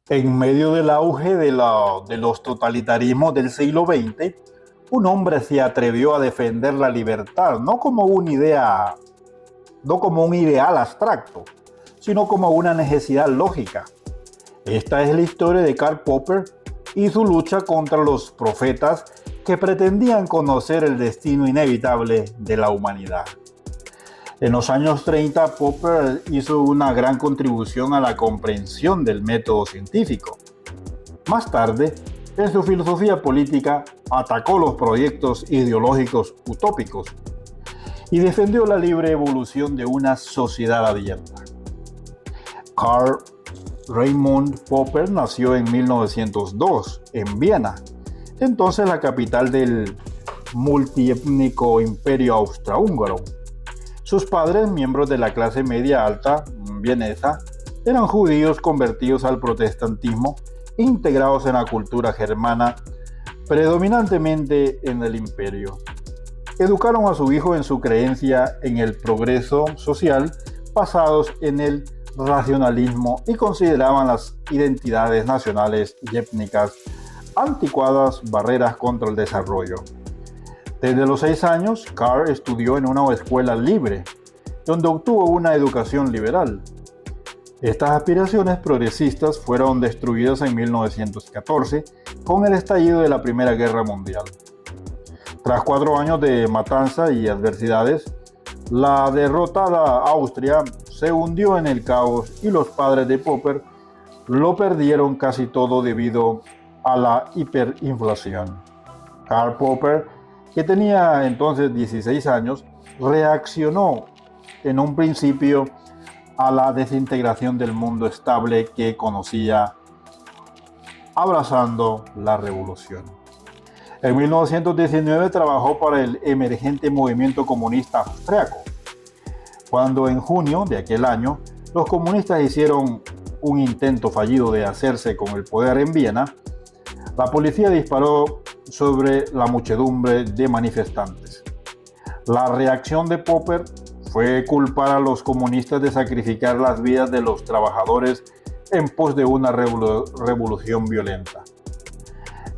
En medio del auge de los totalitarismos del siglo XX, un hombre se atrevió a defender la libertad, no como un ideal abstracto, sino como una necesidad lógica. Esta es la historia de Karl Popper y su lucha contra los profetas que pretendían conocer el destino inevitable de la humanidad. En los años 30, Popper hizo una gran contribución a la comprensión del método científico. Más tarde, en su filosofía política, atacó los proyectos ideológicos utópicos y defendió la libre evolución de una sociedad abierta. Karl Raimund Popper nació en 1902 en Viena, entonces la capital del multiétnico imperio austrohúngaro. Sus padres, miembros de la clase media alta vienesa, eran judíos convertidos al protestantismo, integrados en la cultura germana, predominantemente en el imperio. Educaron a su hijo en su creencia en el progreso social, basados en el racionalismo, y consideraban las identidades nacionales y étnicas anticuadas barreras contra el desarrollo. Desde los 6 años, Karl estudió en una escuela libre, donde obtuvo una educación liberal. Estas aspiraciones progresistas fueron destruidas en 1914 con el estallido de la Primera Guerra Mundial. Tras 4 años de matanza y adversidades, la derrotada Austria se hundió en el caos y los padres de Popper lo perdieron casi todo debido a la hiperinflación. Karl Popper, que tenía entonces 16 años, reaccionó en un principio a la desintegración del mundo estable que conocía, abrazando la revolución. En 1919 trabajó para el emergente movimiento comunista austriaco. Cuando en junio de aquel año los comunistas hicieron un intento fallido de hacerse con el poder en Viena, la policía disparó sobre la muchedumbre de manifestantes. La reacción de Popper fue culpar a los comunistas de sacrificar las vidas de los trabajadores en pos de una revolución violenta.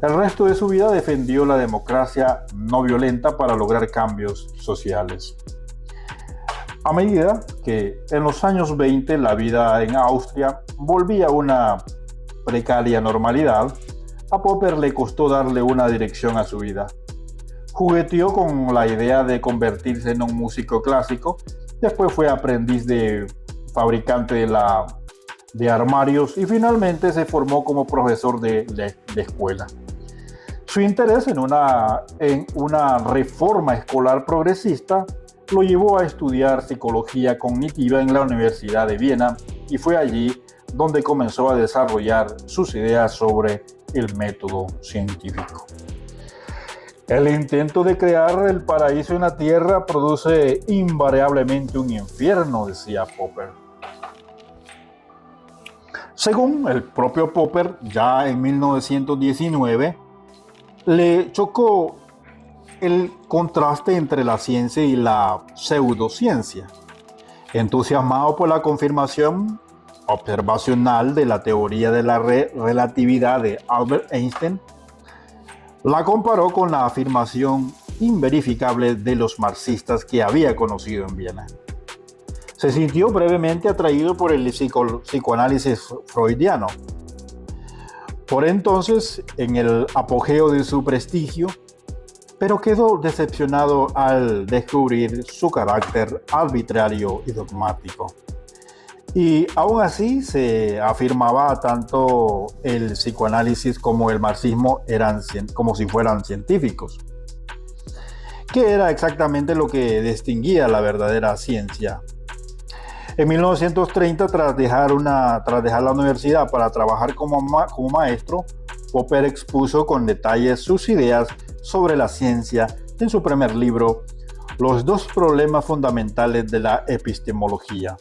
El resto de su vida defendió la democracia no violenta para lograr cambios sociales. A medida que en los años 20 la vida en Austria volvía a una precaria normalidad, a Popper le costó darle una dirección a su vida. Jugueteó con la idea de convertirse en un músico clásico, después fue aprendiz de fabricante de armarios y finalmente se formó como profesor de escuela. Su interés en una reforma escolar progresista lo llevó a estudiar psicología cognitiva en la Universidad de Viena y fue allí donde comenzó a desarrollar sus ideas sobre el método científico. El intento de crear el paraíso en la tierra produce invariablemente un infierno, decía Popper. Según el propio Popper, ya en 1919, le chocó el contraste entre la ciencia y la pseudociencia. Entusiasmado por la confirmación observacional de la teoría de la relatividad de Albert Einstein, la comparó con la afirmación inverificable de los marxistas que había conocido en Viena. Se sintió brevemente atraído por el psicoanálisis freudiano. Por entonces, en el apogeo de su prestigio, pero quedó decepcionado al descubrir su carácter arbitrario y dogmático. Y aún así se afirmaba tanto el psicoanálisis como el marxismo eran como si fueran científicos, que era exactamente lo que distinguía la verdadera ciencia. En 1930, tras dejar la universidad para trabajar como maestro, Popper expuso con detalles sus ideas sobre la ciencia en su primer libro, Los dos problemas fundamentales de la epistemología.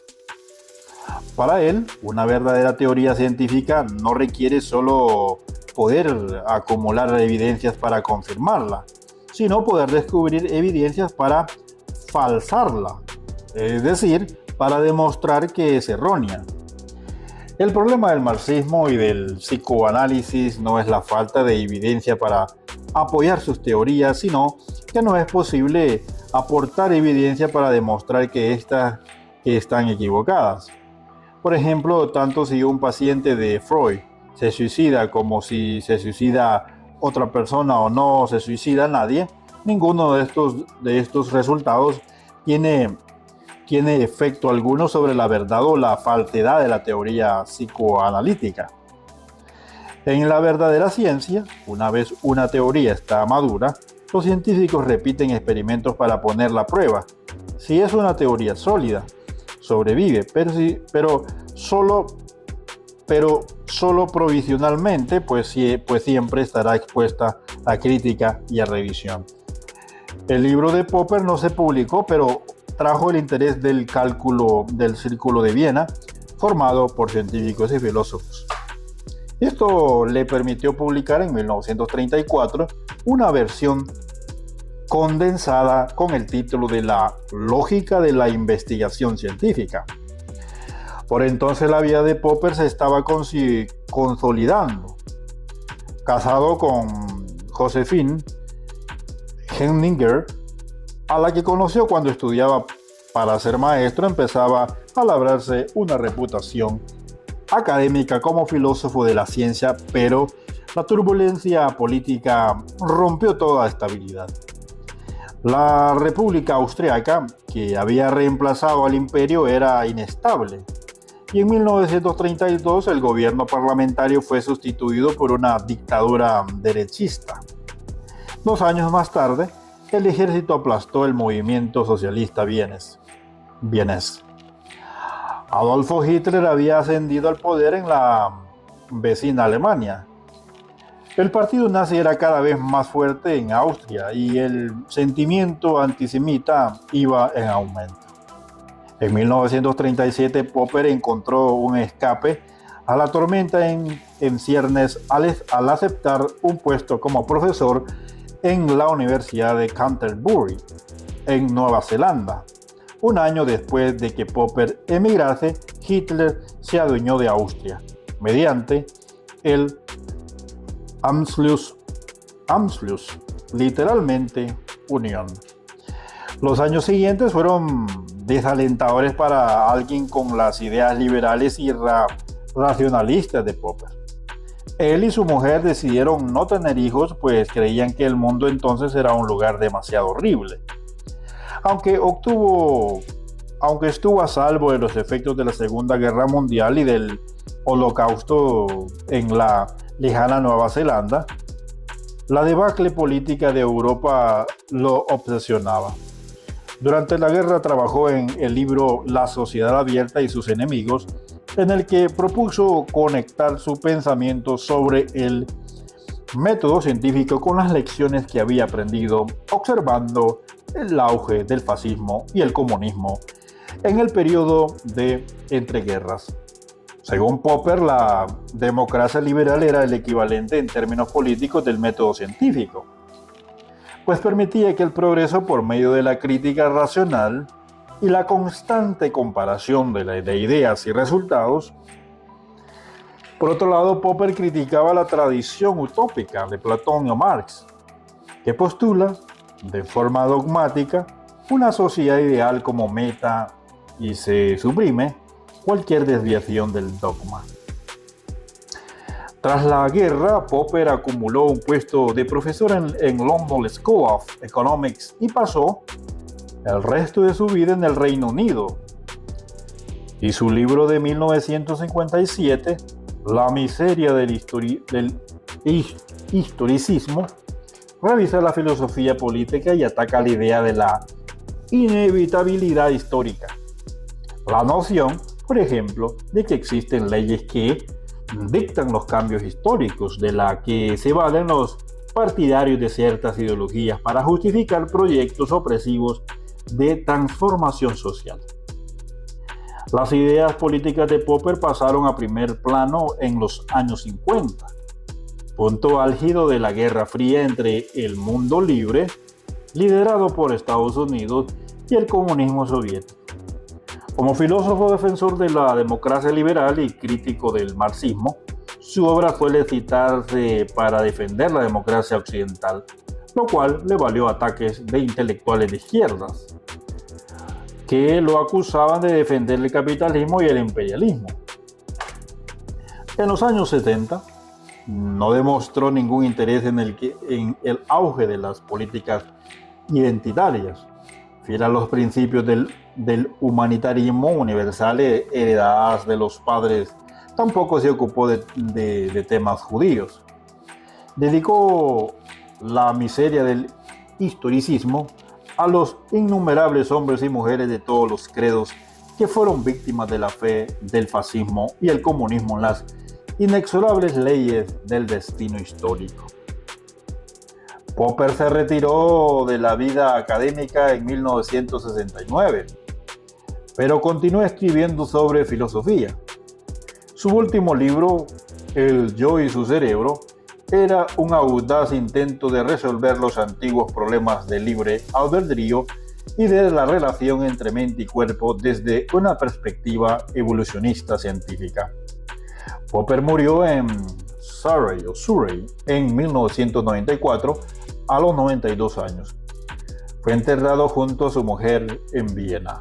Para él, una verdadera teoría científica no requiere solo poder acumular evidencias para confirmarla, sino poder descubrir evidencias para falsarla, es decir, para demostrar que es errónea. El problema del marxismo y del psicoanálisis no es la falta de evidencia para apoyar sus teorías, sino que no es posible aportar evidencia para demostrar que están equivocadas. Por ejemplo, tanto si un paciente de Freud se suicida como si se suicida otra persona o no se suicida nadie, ninguno de estos resultados tiene efecto alguno sobre la verdad o la falsedad de la teoría psicoanalítica. En la verdadera ciencia, una vez una teoría está madura, los científicos repiten experimentos para ponerla a prueba. Si es una teoría sólida, sobrevive, pero solo provisionalmente, pues siempre estará expuesta a crítica y a revisión. El libro de Popper no se publicó, pero trajo el interés del cálculo del Círculo de Viena, formado por científicos y filósofos. Esto le permitió publicar en 1934 una versión condensada con el título de La lógica de la investigación científica. Por entonces la vida de Popper se estaba consolidando. Casado con Josephine Henninger, a la que conoció cuando estudiaba para ser maestro, empezaba a labrarse una reputación académica como filósofo de la ciencia, pero la turbulencia política rompió toda estabilidad. La República Austriaca, que había reemplazado al imperio, era inestable, y en 1932 el gobierno parlamentario fue sustituido por una dictadura derechista. 2 años más tarde, el ejército aplastó el movimiento socialista vienés. Adolfo Hitler había ascendido al poder en la vecina Alemania. El partido nazi era cada vez más fuerte en Austria y el sentimiento antisemita iba en aumento. En 1937, Popper encontró un escape a la tormenta en ciernes al aceptar un puesto como profesor en la Universidad de Canterbury, en Nueva Zelanda. Un año después de que Popper emigrase, Hitler se adueñó de Austria mediante el Anschluss, literalmente unión. Los años siguientes fueron desalentadores para alguien con las ideas liberales y racionalistas de Popper. Él y su mujer decidieron no tener hijos, pues creían que el mundo entonces era un lugar demasiado horrible. Aunque estuvo a salvo de los efectos de la Segunda Guerra Mundial y del Holocausto en la lejana Nueva Zelanda, la debacle política de Europa lo obsesionaba. Durante la guerra trabajó en el libro La sociedad abierta y sus enemigos, en el que propuso conectar su pensamiento sobre el método científico con las lecciones que había aprendido observando el auge del fascismo y el comunismo en el periodo de entreguerras. Según Popper, la democracia liberal era el equivalente en términos políticos del método científico, pues permitía que el progreso por medio de la crítica racional y la constante comparación de ideas y resultados. Por otro lado, Popper criticaba la tradición utópica de Platón o Marx, que postula, de forma dogmática, una sociedad ideal como meta y se suprime cualquier desviación del dogma. Tras la guerra, Popper acumuló un puesto de profesor en London School of Economics y pasó el resto de su vida en el Reino Unido. Y su libro de 1957, La miseria del historicismo, revisa la filosofía política y ataca la idea de la inevitabilidad histórica. La noción, por ejemplo, de que existen leyes que dictan los cambios históricos, de la que se valen los partidarios de ciertas ideologías para justificar proyectos opresivos de transformación social. Las ideas políticas de Popper pasaron a primer plano en los años 50, punto álgido de la Guerra Fría entre el mundo libre, liderado por Estados Unidos, y el comunismo soviético. Como filósofo defensor de la democracia liberal y crítico del marxismo, su obra suele citarse para defender la democracia occidental, lo cual le valió ataques de intelectuales de izquierdas, que lo acusaban de defender el capitalismo y el imperialismo. En los años 70, no demostró ningún interés en el auge de las políticas identitarias, fiel a los principios del humanitarismo universal heredadas de los padres. Tampoco se ocupó de temas judíos. Dedicó la miseria del historicismo a los innumerables hombres y mujeres de todos los credos que fueron víctimas de la fe del fascismo y el comunismo en las inexorables leyes del destino histórico. Popper se retiró de la vida académica en 1969, pero continuó escribiendo sobre filosofía. Su último libro, El yo y su cerebro, era un audaz intento de resolver los antiguos problemas del libre albedrío y de la relación entre mente y cuerpo desde una perspectiva evolucionista científica. Popper murió en Surrey en 1994 a los 92 años. Fue enterrado junto a su mujer en Viena.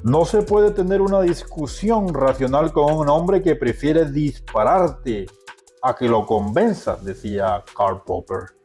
No se puede tener una discusión racional con un hombre que prefiere dispararte a que lo convenza, decía Karl Popper.